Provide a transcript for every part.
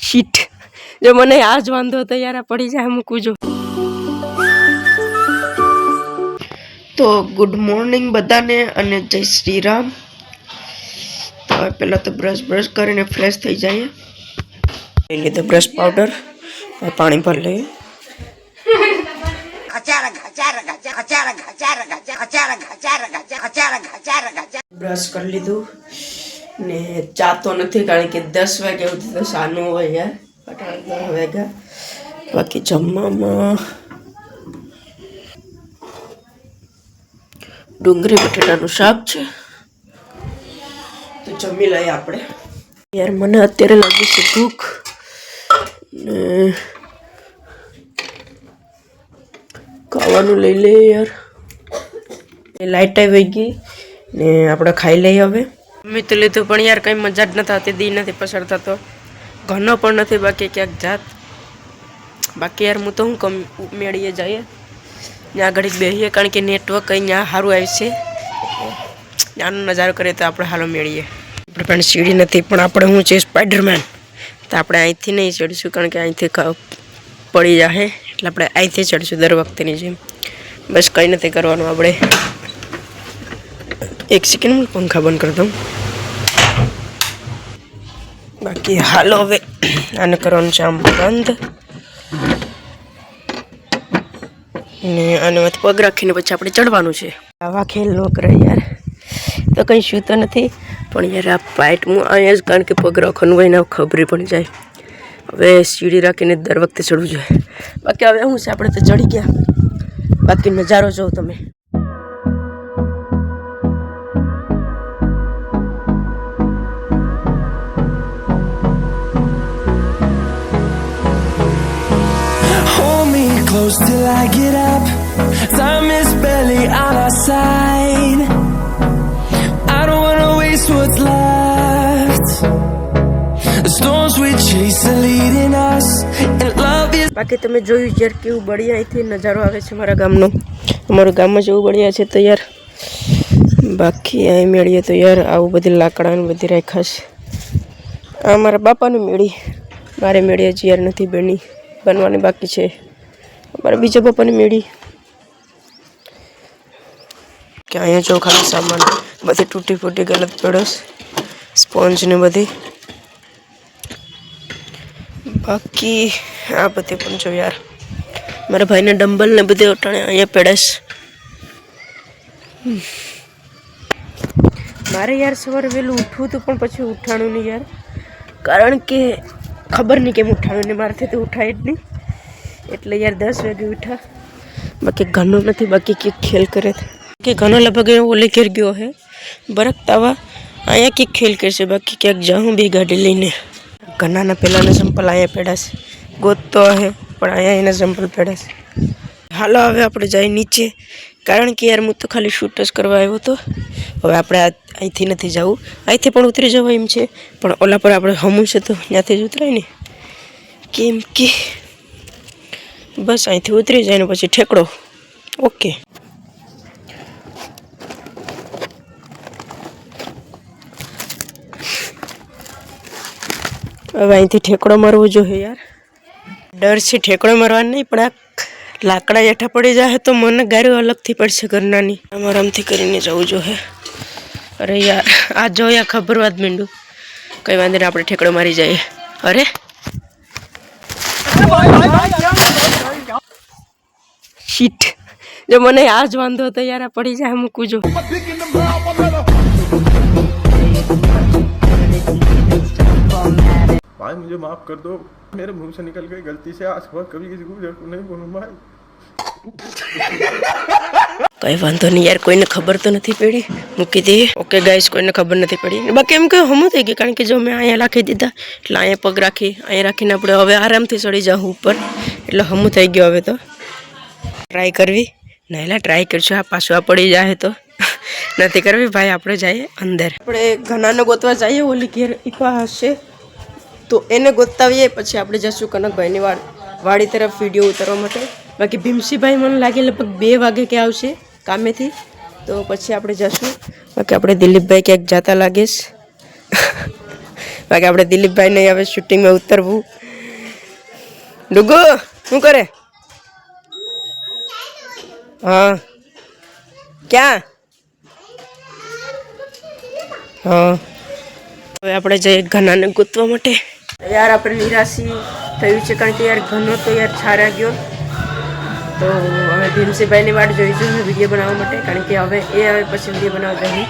Sheet જો મને આ જ વાંધો હતો યાર પડી જાય મૂકું જો તો ગુડ મોર્નિંગ બધાને અને જય શ્રી રામ તો પહેલા તો બ્રશ કરીને ફ્રેશ થઈ જઈએ લઈ લીધો બ્રશ પાવડર પાણી ભરી લઈએ બ્રશ કરી લીધું ને ચા તો નથી કારણ કે 10 વાગે ઉઠી તો સાનું હોય યાર 10 વાગ્યા બાકી જમવામાં ડુંગળી બટેટાનું શાક છે તો જમી લઈએ આપણે યાર મને અત્યારે લાગી છે ભૂખ ને ખાવાનું લઈ લઈએ યાર લાઈટ આવી ગઈ ને આપણે ખાઈ લઈએ હવે મેં તો લીધું પણ યાર કંઈ મજા જ નથી આવતી દી નથી પસાર થતો ઘનો પણ નથી બાકી ક્યાંક જાત બાકી યાર હું તો હું કમ મેળીએ જઈએ ત્યાં ઘડીક બેસીએ કારણ કે નેટવર્ક અહીંયા સારું આવે છે ત્યાંનો નજારો કરીએ તો આપણે હાલો મેળીએ આપણે પણ સીડી નથી પણ આપણે હું છે સ્પાઈડરમેન તો આપણે અહીંથી નહીં ચડીશું કારણ કે અહીંથી પડી જાય એટલે આપણે અહીંથી ચડીશું દર વખતેની જેમ બસ કંઈ નથી કરવાનું આપણે એક સેકન્ડ પંખા બંધ કરી દઉં બાકી હાલો હવે આને કરવાનું છે આમ બંધ ને આને પગ રાખીને પછી આપણે ચડવાનું છે આવા ખેલ ન કરે યાર તો કંઈ શું તો નથી પણ યાર આ પાઇટ હું અહીંયા જ કારણ કે પગ રાખવાનું હોય ને ખબર પણ જાય હવે સીડી રાખીને દર વખતે ચડવું જોઈએ બાકી હવે શું છે આપણે તો ચડી ગયા બાકી નજારો જોઉં તમે Close till I get up. Time is barely on our side. I don't wanna waste what's left. The storms we chase are leading us, and love is. બાકી તમે જોયું યાર કેવું બળિયા અહીંથી નજારો આવે છે મારા ગામનો અમારું ગામમાં જેવું બળિયા છે તો યાર બાકી અહીં મેળીએ તો યાર આવું બધી લાકડાને બધી રાખ્યા છે આ મારા બાપાની મેળી મારે મેળી હજી યાર નથી બનવાની બાકી છે મારા બીજા પપ્પાની મેળી કે અહીંયા જો ખાલી સામાન બધી તૂટી ફૂટી ગલત પડ્યો સ્પોન્જ ને બધી બાકી આ બધી પણ જો યાર મારા ભાઈને ડમ્બલ ને બધી ઓટાણે અહીંયા પડ્યા મારે યાર સવારે વહેલું ઉઠવું હતું પણ પછી ઉઠાણું નહીં યાર કારણ કે ખબર નહીં કેમ ઉઠાણું નહીં મારાથી તો ઉઠાય જ નહીં એટલે યાર 10 વાગે ઉઠા બાકી ઘણું નથી બાકી કે ખેલ કરે કે ઘણો લગભગ ઓલે ઘેર ગયો હે બરકતાવા અહીંયા કે ખેલ કરશે બાકી ક્યાંક જાઉં બી ગાડી લઈને ઘણાના પહેલાંના સંપલ અહીંયા પડ્યા છે ગોતતો હે પણ અહીંયા એના સંપલ પડ્યા છે હાલો હવે આપણે જઈએ નીચે કારણ કે યાર હું તો ખાલી શૂટ જ કરવા આવ્યો હતો હવે આપણે અહીંથી નથી જવું અહીંથી પણ ઉતરી જવાય એમ છે પણ ઓલા પર આપણે હમું છે તો ત્યાંથી જ ઉતરાય ને કેમ કે બસ અહીંથી ઉતરી જાય ને પછી ઠેકડો ઓકે હવે અહીંથી ઠેકડો મારવો જોઈએ યાર ડર છે ઠેકડો મારવાનો નહીં પણ આ લાકડા હેઠા પડી જાય તો મને ગાડીઓ અલગથી પડશે ઘરનાની અમારે આમથી કરીને જવું જોઈએ અરે યાર આ જો યાર ખબર વાત મીંડું કંઈ વાંધો નહીં આપણે ઠેકડો મારી જઈએ અરે શીટ જો મને આ જ વાંધો હતો યાર પડી જાય મૂકું જો भाई मुझे माफ कर दो मेरे मुंह से निकल गई गलती से आज बहुत कभी किसी को नहीं बोलूं भाई કઈ વાંધો નહીં યાર કોઈને ખબર તો નથી પડી મૂકી દઈએ ઓકે ગાઈસ કોઈને ખબર નથી પડી બાકી એમ કે હમું થઈ ગયું કારણ કે જો મેં અહીંયા રાખી દીધા એટલે અહીંયા પગ અહીંયા રાખીને આપણે હવે આરામથી ચડી જાઉં ઉપર એટલે હમું થઈ ગયો હવે તો ટ્રાય કરવી નહેલા ટ્રાય કરશું આ પાછું આ પડી જાય તો નથી કરવી ભાઈ આપણે જઈએ અંદર આપણે ઘણાને ગોતવા જઈએ ઓલી ઘેર ઈપા હશે તો એને ગોતાવીએ પછી આપણે જશું કનકભાઈની વાડી તરફ વિડીયો ઉતારવા માટે બાકી ભીમસીભાઈ મને લાગે લગભગ 2 વાગે કે આવશે કામેથી તો પછી આપણે જશું બાકી આપણે દિલીપભાઈ ક્યાંક જતા લાગે બાકી આપણે દિલીપભાઈ ને હવે શૂટિંગમાં ઉતરવું. ડુગુ શું કરે? હા ક્યાં? હા હવે આપણે જઈએ ઘનાને ગોતવા માટે. યાર આપણે નિરાશી થયું છે કારણ કે યાર ઘનો તો યાર છારા ગયો. તો હવે ભીમસીભાઈની વાટ જોઈશું વિડીયો બનાવવા માટે કારણ કે હવે એ હવે પછી વિડીયો બનાવવા જઈએ.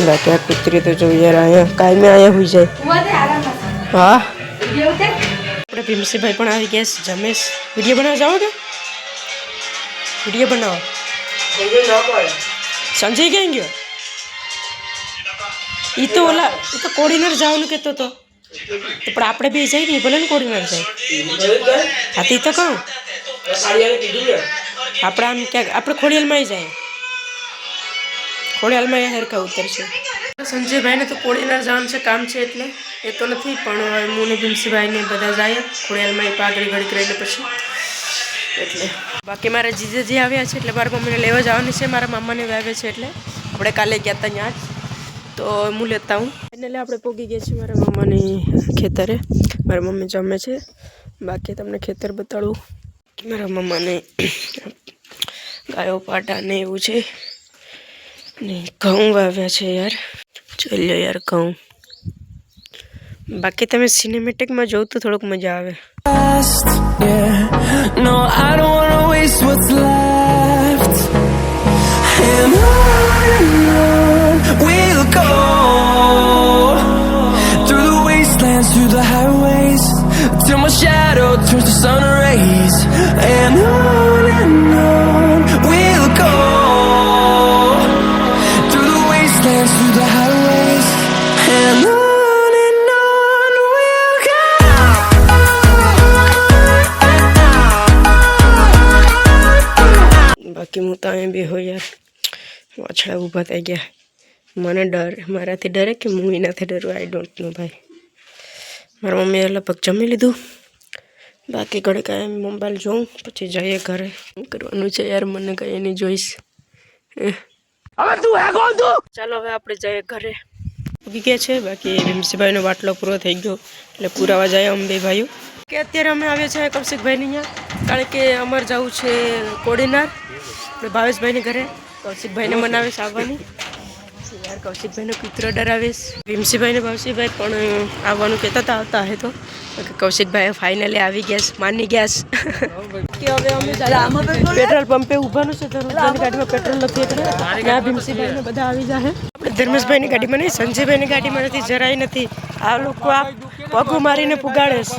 બાકી આ કૂતરી તો જો યાર અહીંયા કાયમે અહીંયા હોઈ જાય. હા આપણે ભીમસીભાઈ પણ આવી ગયા છે. જમેશ વિડીયો બનાવવા જાઓ કે વિડીયો બનાવો? સંજય ક્યાં ગયો? એ તો ઓલા એ તો કોડીનર જવાનું કહેતો હતો પણ આપણે બે જઈએ ને ભલે ને કોડીનર જાય. હા તે તો કહું આપણે આમ ક્યાંક આપણે ખોડિયાલમાં જાય. ખોડિયાલમાં એ હેરકા ઉતરશે. સંજયભાઈને તો કોડીનર જવાનું છે કામ છે એટલે એ તો નથી પણ હું ને ભીમસીભાઈને બધા જાય ખોડિયાલમાં. એ પાઘડી ઘડી કરીને પછી એટલે બાકી મારા જીજાજી આવ્યા છે એટલે મારા મમ્મીને લેવા જવાની છે. મારા મામાને આવે છે એટલે આપણે કાલે ગયા હતા ત્યાં જ તો હું લેતા હું. એટલે આપણે પોગી ગયા છીએ મારા મામાની ખેતરે. મારા મમ્મી જમે છે. બાકી તમને ખેતર બતાડું કે મારા મમ્માને ગાયો પાટા ને એવું છે ને ઘઉં વાવ્યા છે યાર. જોઈ લો યાર ઘઉં. બાકી તમે સિનેમેટિકમાં જોઉં તો થોડુંક મજા આવે. No, I don't wanna waste what's left. And on we'll go through the wastelands, through the highways, till my shadow turns to sun rays. And on we'll go through the wastelands, through the highways, and on we'll go. બાકી હું તો અહીં બી હોય યાર. વાછડા ઊભા થઈ ગયા. મને ડર મારાથી ડરે કે હું એનાથી ડરું આઈ ડોન્ટ નો ભાઈ. મારા મમ્મીએ લગભગ જમી લીધું. બાકી ઘરે કાંઈ મોબાઈલ જોઉં પછી જઈએ ઘરે. શું કરવાનું છે યાર મને કંઈ નહીં જોઈશ. ચાલો હવે આપણે જઈએ ઘરે. ઉગી ગયા છે. બાકી ભીમસીભાઈનો બાટલો પૂરો થઈ ગયો એટલે પુરાવા જાય અંબે ભાઈઓ. કે અત્યારે અમે આવ્યા છે કૌશિકભાઈની અહીંયા કારણ કે અમારે જવું છે કોડીનાર આપણે ભાવેશભાઈને ઘરે. કૌશિકભાઈને મનાવીશ આવવાની યાર. કૌશિકભાઈનો કૂતરો ડરાવીશ. ભીમસીભાઈને ભાવસીભાઈ પણ આવવાનું કહેતા હતા આવતા હે તો કૌશિકભાઈ ફાઇનલી આવી ગયા માની ગયા કે હવે અમે પેટ્રોલ પંપે ઊભાનું છે. ધર્મેશભાઈની ગાડીમાં પેટ્રોલ નથી એટલે ત્યાં ભીમસીભાઈને બધા આવી જાય. આપણે ધર્મેશભાઈની ગાડીમાં નહીં સંજયભાઈની ગાડીમાં નથી જરાય નથી. આ લોકો આ પગું મારીને પુગાડે છે.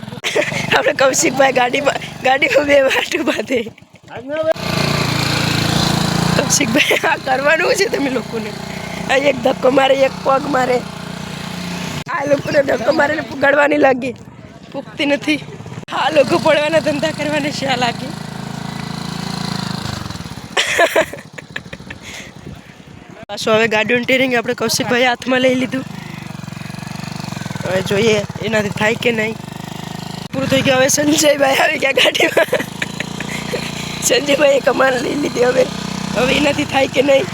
આપણે કૌશિકભાઈ ગાડીમાં બે વાટું બાંધે. કૌશિકભાઈ આ કરવાનું છે તમે લોકોને. આ એક ધક્કો મારે એક પગ મારે. આ લોકોને ધક્કો મારીને પુગાડવાની લાગી પૂગતી નથી. આ લોકો પડવાના ધંધા કરવાને શા લાગે. પાછું હવે ગાડીનું ટેરિંગ આપણે કૌશિકભાઈ હાથમાં લઈ લીધું. હવે જોઈએ એનાથી થાય કે નહીં. પૂરું થઈ ગયું. હવે સંજયભાઈ આવી ગયા ગાડીમાં. સંજયભાઈએ કમાન લઈ લીધી. હવે એનાથી થાય કે નહીં.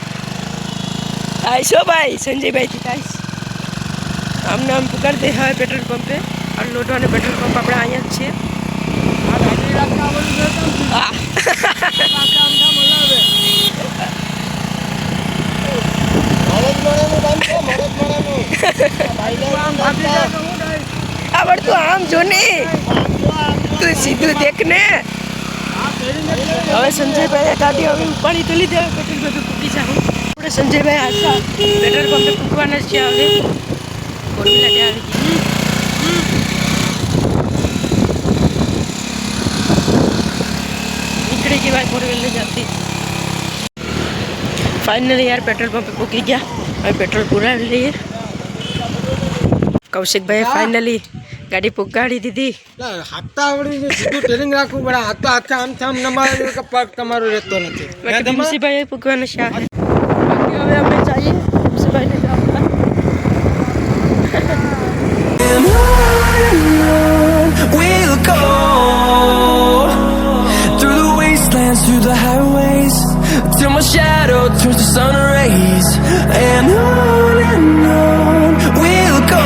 આવીશો ભાઈ સંજયભાઈથી થાય. આમને આમ પુકાર દે હવે પેટ્રોલ પંપે. આ લોટવાને પેટ્રોલ પંપ આપણે અહીંયા જ છે. આવડતું આમ જો ને તું સીધું દેખ ને. હવે સંજયભાઈ ગાડી હવે ઉપાડી તો લીધે પેટ્રોલ પંપે પૂકી જાય. આપણે સંજયભાઈ આશા પેટ્રોલ પંપે પૂકવાના છે. હવે ફોરવ્હીલર આવી ગઈ. નીકળી ગઈ ભાઈ ફોરવ્હીલર જતી. ફાઇનલી યાર પેટ્રોલ પંપે પૂકી ગયા. હવે પેટ્રોલ પુરાવી લઈએ. કૌશિકભાઈએ ફાઇનલી ગાડી પુગાડી દીધી. હાથતા આવડી સીધું ટેરિંગ રાખવું પડે. હાથ તો હાથે આમ નમાવે કે પગ તમારો રહેતો નથી. ભીમસીભાઈ પૂગવાના શા. બાકી હવે અમે જઈએ ભીમસીભાઈને ગામમાં. We'll go through the wastelands, through the highways, till my shadow turns to sun rays. And on we'll go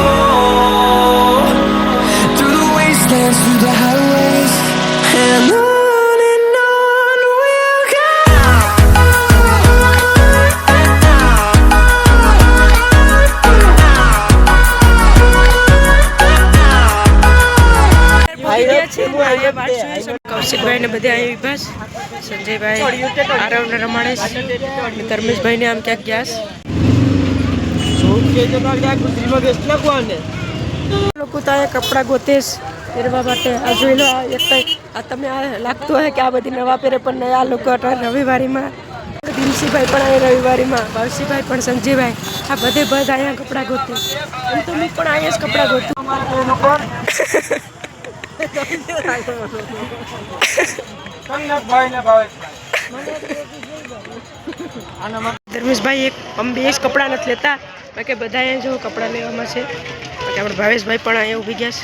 Kaushikbhai ને બધા અહીં વિભાસ સંજયભાઈ આરવ ને રમાડેશ ધર્મેશભાઈ ને આમ ક્યાંક ગયા લોકો તો અહીંયા કપડાં ગોતેશ પહેરવા માટે આ જોઈ લો આ તમે આ લાગતું હોય કે આ બધી નવા પહેરે પણ નહીં આ લોકો રવિવારીમાં ભીમસીભાઈ પણ અહીંયા રવિવારીમાં ભાવસીભાઈ પણ સંજયભાઈ આ બધે બધા અહીંયા કપડાં ગોતે એમ તો હું પણ અહીંયા જ કપડાં ગોતું ધર્મેશભાઈ અમે બે જ કપડાં નથી લેતા બાકી બધા અહીંયા જો કપડાં લેવામાં છે બાકી આપણે ભાવેશભાઈ પણ અહીંયા ઊભી ગયા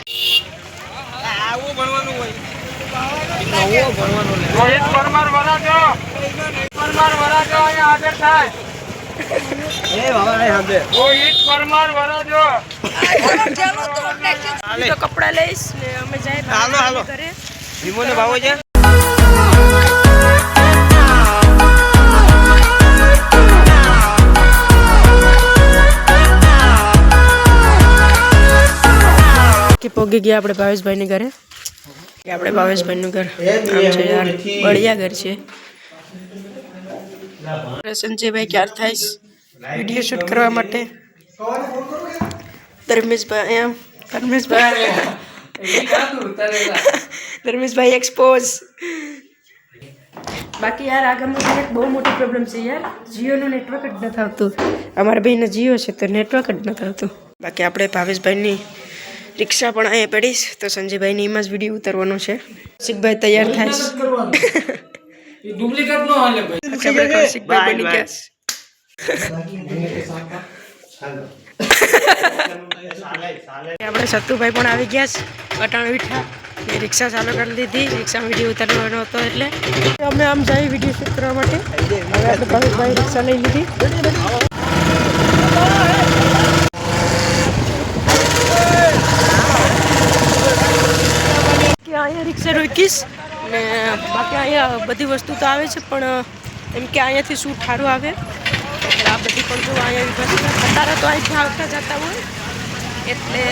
છે કપડાં લઈશ ને અમે જાય ઘરે વિમોને ભાવો છે કે પોગી ગયા આપણે ભાવેશભાઈની ઘરે આપણે ભાવેશભાઈનું ઘર આમ છે યાર બઢિયા ઘર છે સંજયભાઈ ક્યાર થાય વિડીયો શૂટ કરવા માટે ધર્મેશભાઈ એક્સપોઝ બાકી યાર આગળમાં એક બહુ મોટી પ્રોબ્લેમ છે યાર જીઓનું નેટવર્ક જ નથી આવતું અમારા ભાઈને જીઓ છે તો નેટવર્ક જ નથી આવતું બાકી આપણે ભાવેશભાઈની રિક્ષા પણ અહીંયા પડીશ તો સંજયભાઈની એમાં જ વિડીયો ઉતારવાનો છે કૌશિકભાઈ તૈયાર થાય કૌશિકભાઈ બની ગયા આપણે સતુભાઈ પણ આવી ગયા છે અટાણ વીઠા એ રિક્ષા ચાલુ કરી દીધી રિક્ષામાં વિડીયો ઉતારવાનો હતો એટલે અમે આમ જઈએ વિડીયો શૂટ કરવા માટે હવે આપણે ભાવેશભાઈ રિક્ષા લઈ લીધી અહીંયા રિક્ષા રોકીશ ને બાકી અહીંયા બધી વસ્તુ તો આવે છે પણ એમ કે અહીંયાથી શું સારું આવે એટલે આ બધી પણ જો અહીંયા અત્યારે તો અહીંથી આવતા જતા હોય એટલે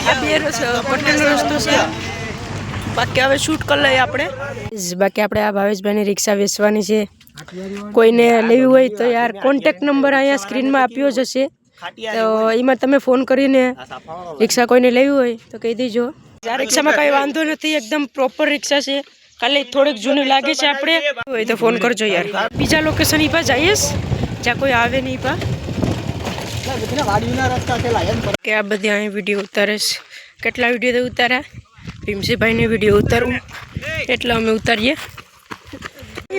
આ બે પટેલનો રસ્તો છે બાકી હવે શૂટ કરી લઈએ આપણે બાકી આપણે આ ભાવેશભાઈની રિક્ષા વેચવાની છે કોઈને લેવી હોય તો યાર કોન્ટેક્ટ નંબર અહીંયા સ્ક્રીનમાં આપ્યો જ હશે તો એમાં તમે ફોન કરીને રિક્ષા કોઈને લેવી હોય તો કહી દેજો આ રિક્ષામાં કઈ વાંધો નથી એકદમ પ્રોપર રિક્ષા છે ખાલી થોડીક જૂની લાગે છે આપણે હોય તો ફોન કરજો યાર બીજા લોકેશન ઈ પા જઈએ જ્યાં કોઈ આવે નહીં પા કે આ બધી અહીં વિડીયો ઉતારીશ કેટલા વિડીયો તો ઉતાર્યા ભીમસીભાઈને વિડીયો ઉતારવું એટલે અમે ઉતારીએ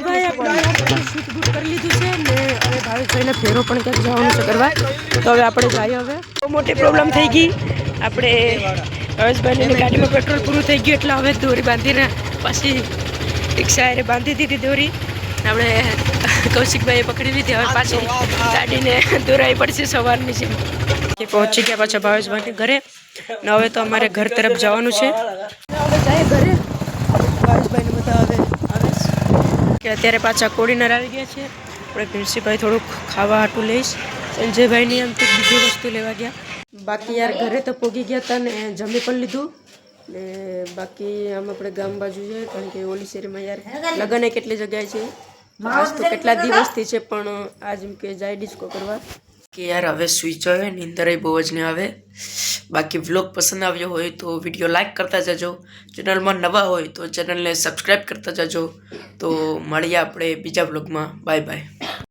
ભાઈ આપણે શૂટ બૂટ કરી લીધું છે ને હવે ભાવેશભાઈને ફેરો પણ ક્યાંક જવાનું છે કરવા તો હવે આપણે જઈએ હવે બહુ મોટી પ્રોબ્લેમ થઈ ગઈ આપણે ભાવેશભાઈની ગાડીમાં પેટ્રોલ પૂરું થઈ ગયું એટલે હવે દોરી બાંધીને પાછી રિક્ષા એ બાંધી દીધી દોરી આપણે કૌશિકભાઈએ પકડી લીધી હવે પાછી ગાડીને દોરાવી પડશે સવારની છે એ પહોંચી ગયા પાછા ભાવેશભાઈની ઘરે ને હવે તો અમારે ઘર તરફ જવાનું છે હવે જાય ઘરે ભાવેશભાઈને બધા હવે આવે કે અત્યારે પાછા કોડીનાર આવી ગયા છે આપણે ભીમસીભાઈ થોડુંક ખાવા હાટું લઈશ સંજયભાઈની આમ તો બીજી વસ્તુ લેવા ગયા બાકી યાર ઘરે તો પોગી ગયા હતા ને જમી પણ લીધું ને બાકી આમ આપણે ગામ બાજુ છે કારણ કે ઓલી શેરીમાં યાર લગ્ન કેટલી જગ્યાએ છે આજ તો કેટલા દિવસથી છે પણ આજ એમ કે જાય ડિસ્કો કરવા કે યાર હવે સ્વિચ આવે નીંદર બહુ જ નહીં આવે બાકી વ્લોગ પસંદ આવ્યો હોય તો વિડીયો લાઇક કરતા જજો ચેનલમાં નવા હોય તો ચેનલને સબસ્ક્રાઈબ કરતા જજો તો મળીએ આપણે બીજા વ્લોગમાં બાય બાય